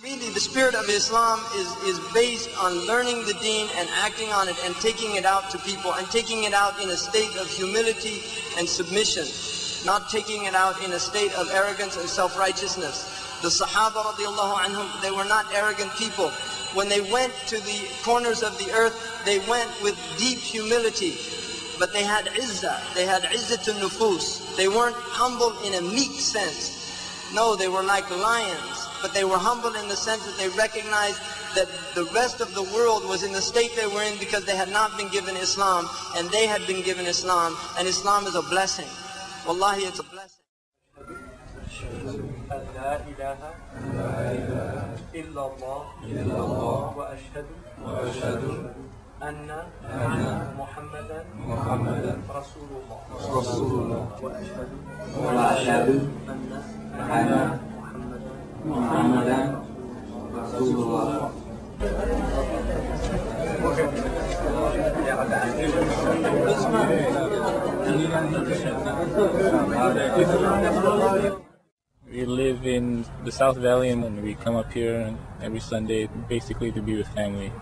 Really, the spirit of Islam is based on learning the deen and acting on it and taking it out to people and taking it out in a state of humility and submission, not taking it out in a state of arrogance and self-righteousness. The Sahaba radiallahu anhum, they were not arrogant people. When they went to the corners of the earth, they went with deep humility, but they had izzah, they had izzatun nufus. They weren't humble in a meek sense. No, they were like lions. But they were humble in the sense that they recognized that the rest of the world was in the state they were in because they had not been given Islam, and they had been given Islam, and Islam is a blessing. Wallahi, it's a blessing. أن محمدا رسول الله وأشهد أن محمدا رسول الله. We live in the South Valley, and we come up here every Sunday basically to be with family.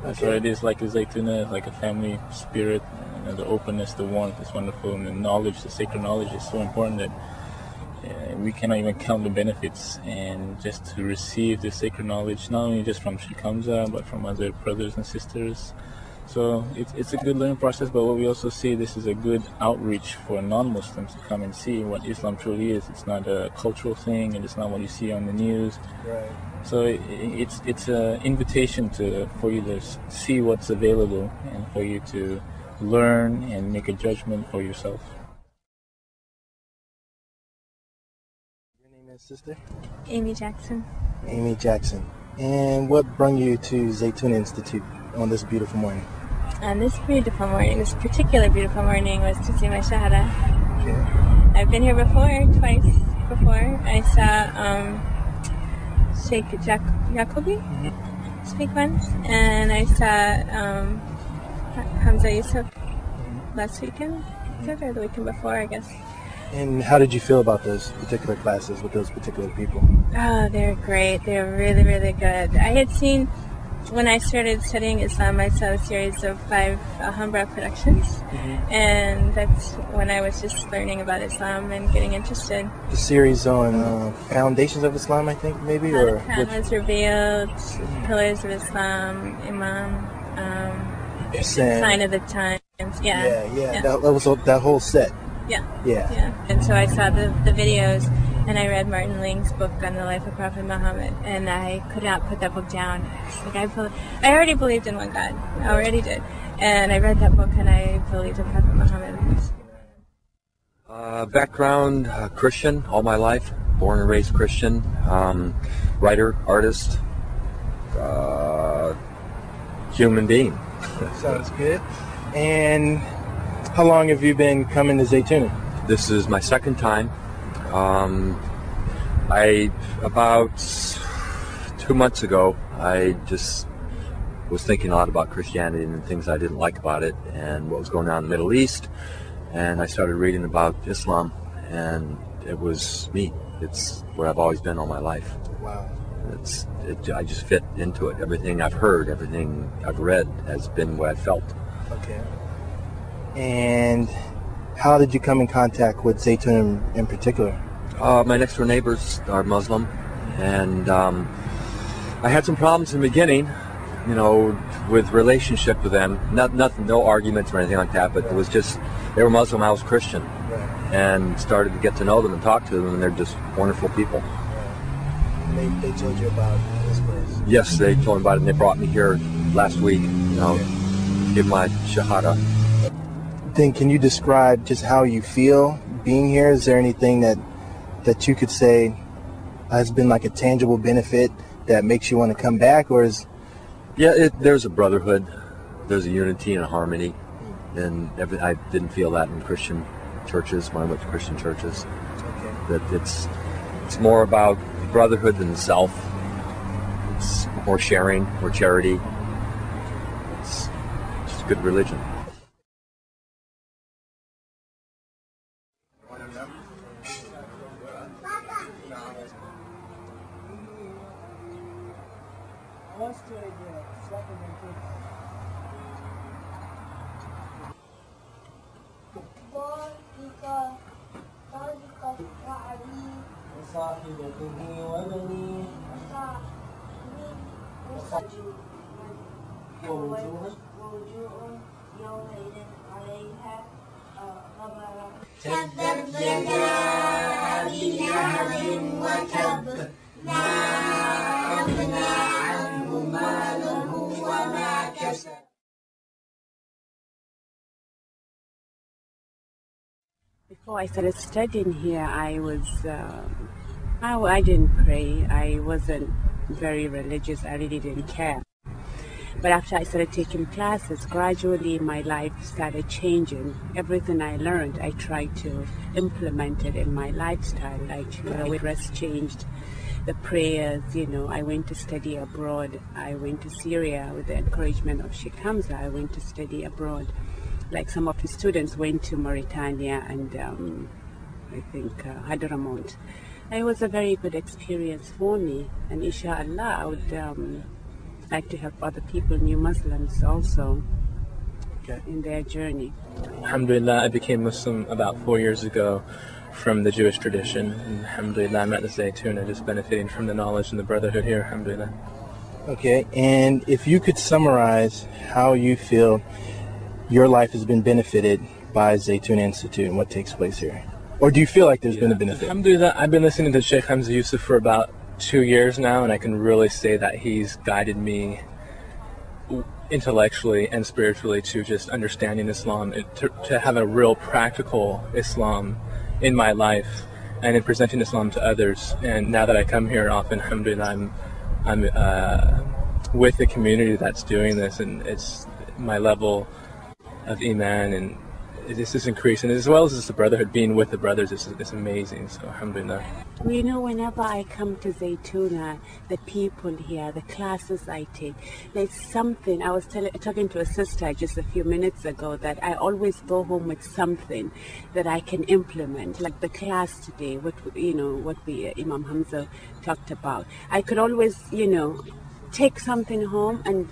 That's what it is, like a Zaytuna, like a family spirit. The openness, the warmth is wonderful, and the knowledge, the sacred knowledge is so important that we cannot even count the benefits. And just to receive the sacred knowledge, not only just from Sheikh Hamza, but from other brothers and sisters. So it's a good learning process, but what we also see, this is a good outreach for non-Muslims to come and see what Islam truly is. It's not a cultural thing, and it's not what you see on the news. Right. So it's an invitation for you to see what's available and for you to learn and make a judgment for yourself. Your name is, sister? Amy Jackson. Amy Jackson. And what brought you to Zaytuna Institute on this beautiful morning? On this beautiful morning, this particular beautiful morning, was to see my Shahada. Okay. I've been here twice before. I saw Sheikh Jacobi speak once, and I saw Hamza Yusuf last weekend, or the weekend before, I guess. And how did you feel about those particular classes with those particular people? Oh, they're great. They're really, really good. I had seen, when I started studying Islam, I saw a series of 5 Alhambra productions, and that's when I was just learning about Islam and getting interested. The series on Foundations of Islam, I think, maybe? How or the Quran was revealed, Pillars of Islam, Imam, Sign of the Times. Yeah. That was that whole set. Yeah. And so I saw the videos, and I read Martin Ling's book on the life of Prophet Muhammad, and I could not put that book down. I already believed in one God. I already did. And I read that book, and I believed in Prophet Muhammad. Background, Christian all my life. Born and raised Christian. Writer, artist, human being. Sounds good. And how long have you been coming to Zaytuna? This is my second time. About 2 months ago, I just was thinking a lot about Christianity and the things I didn't like about it and what was going on in the Middle East, and I started reading about Islam, and it was me. It's where I've always been all my life. Wow. I just fit into it. Everything I've heard, everything I've read has been what I felt. Okay. And how did you come in contact with Zaytuna in particular? My next door neighbors are Muslim, and I had some problems in the beginning, with relationship with them. Nothing, no arguments or anything like that, but it was just, they were Muslim, I was Christian, and started to get to know them and talk to them, and they're just wonderful people. And they told you about this place? Yes, they told me about it, and they brought me here last week, give my Shahada. Then can you describe just how you feel being here? Is there anything that you could say has been like a tangible benefit that makes you want to come back, or is... Yeah, there's a brotherhood, there's a unity and a harmony, and I didn't feel that in Christian churches when I went to Christian churches. Okay. That it's more about brotherhood than self. It's more sharing, more charity. It's just good religion. تبت يدا أبي لهب وتب ما أغنى عنه ماله وما كسب. Before I started studying here, I didn't pray. I wasn't very religious. I really didn't care. But after I started taking classes, gradually my life started changing. Everything I learned, I tried to implement it in my lifestyle. Like the dress changed, the prayers, I went to study abroad. I went to Syria with the encouragement of Sheikh Hamza. I went to study abroad. Like some of his students went to Mauritania and I think Hadramaut. It was a very good experience for me, and inshallah I would like to help other people, new Muslims also, in their journey. Alhamdulillah, I became Muslim about 4 years ago from the Jewish tradition. And alhamdulillah, I'm at the Zaytuna, just benefiting from the knowledge and the brotherhood here, alhamdulillah. Okay, and if you could summarize how you feel your life has been benefited by Zaytuna Institute and what takes place here. Or do you feel like there's been a benefit? Alhamdulillah, I've been listening to Sheikh Hamza Yusuf for about 2 years now, and I can really say that he's guided me intellectually and spiritually to just understanding Islam, and to have a real practical Islam in my life and in presenting Islam to others. And now that I come here often, alhamdulillah, I'm with the community that's doing this, and it's my level of Iman and this is increasing, as well as the brotherhood, being with the brothers is amazing. So alhamdulillah. Whenever I come to Zaytuna, the people here, the classes I take, there's something. I was talking to a sister just a few minutes ago that I always go home with something that I can implement. Like the class today, what Imam Hamza talked about. I could always, take something home. And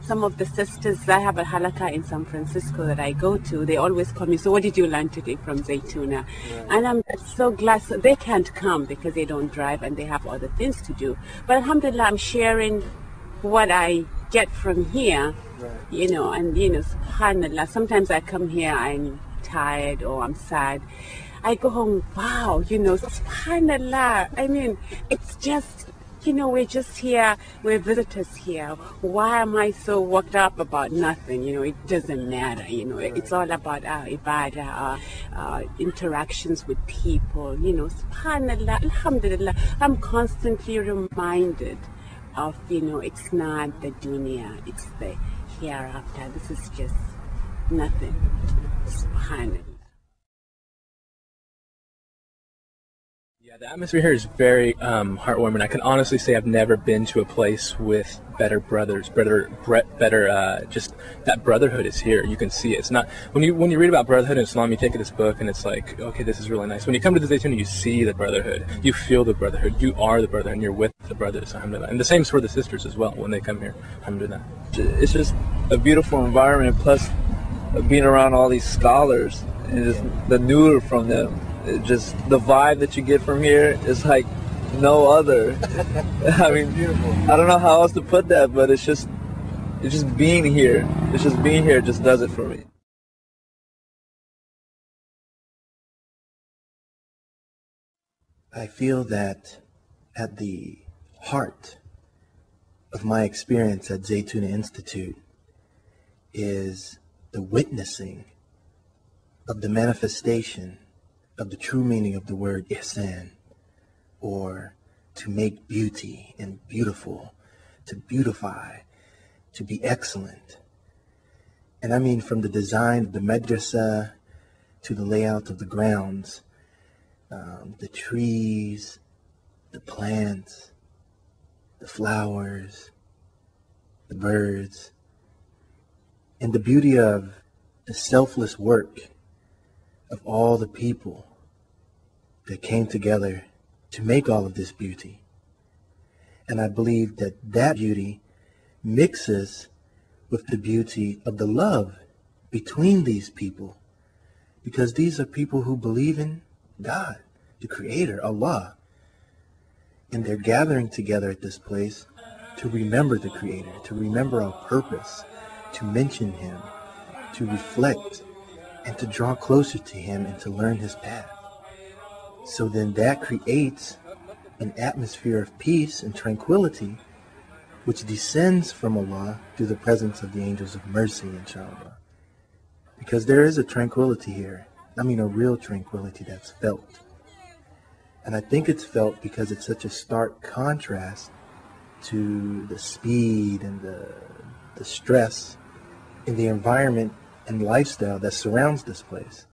some of the sisters, I have a halakha in San Francisco that I go to, they always call me, so what did you learn today from Zaytuna? Right. And I'm so glad. So they can't come because they don't drive and they have other things to do. But alhamdulillah, I'm sharing what I get from here, right. And subhanallah, sometimes I come here, I'm tired or I'm sad. I go home, wow, subhanallah. I mean, it's just, we're just here, we're visitors here. Why am I so worked up about nothing? It doesn't matter, It's all about our ibadah, our interactions with people, subhanallah, alhamdulillah. I'm constantly reminded of, it's not the dunya, it's the hereafter. This is just nothing, subhanallah. Yeah, the atmosphere here is very heartwarming. I can honestly say I've never been to a place with better brothers, just that brotherhood is here. You can see it. It's not when you read about brotherhood in Islam, you take this book and it's like, okay, this is really nice. When you come to the Zaytuna, you see the brotherhood, you feel the brotherhood, you are the brother, and you're with the brothers, alhamdulillah. And the same for the sisters as well when they come here, alhamdulillah. It's just a beautiful environment, plus being around all these scholars and just the nur from them. Just the vibe that you get from here is like no other. I mean, I don't know how else to put that, but it's just being here. It's just being here just does it for me. I feel that at the heart of my experience at Zaytuna Institute is the witnessing of the manifestation of the true meaning of the word ihsan, or to make beauty and beautiful, to beautify, to be excellent. And I mean from the design of the madrasa to the layout of the grounds, the trees, the plants, the flowers, the birds, and the beauty of the selfless work of all the people that came together to make all of this beauty. And I believe that that beauty mixes with the beauty of the love between these people, because these are people who believe in God, the Creator, Allah, and they're gathering together at this place to remember the Creator, to remember our purpose, to mention Him, to reflect, and to draw closer to Him and to learn His path. So then that creates an atmosphere of peace and tranquility which descends from Allah through the presence of the angels of mercy, inshallah. Because there is a tranquility here. I mean a real tranquility that's felt. And I think it's felt because it's such a stark contrast to the speed and the stress in the environment and lifestyle that surrounds this place.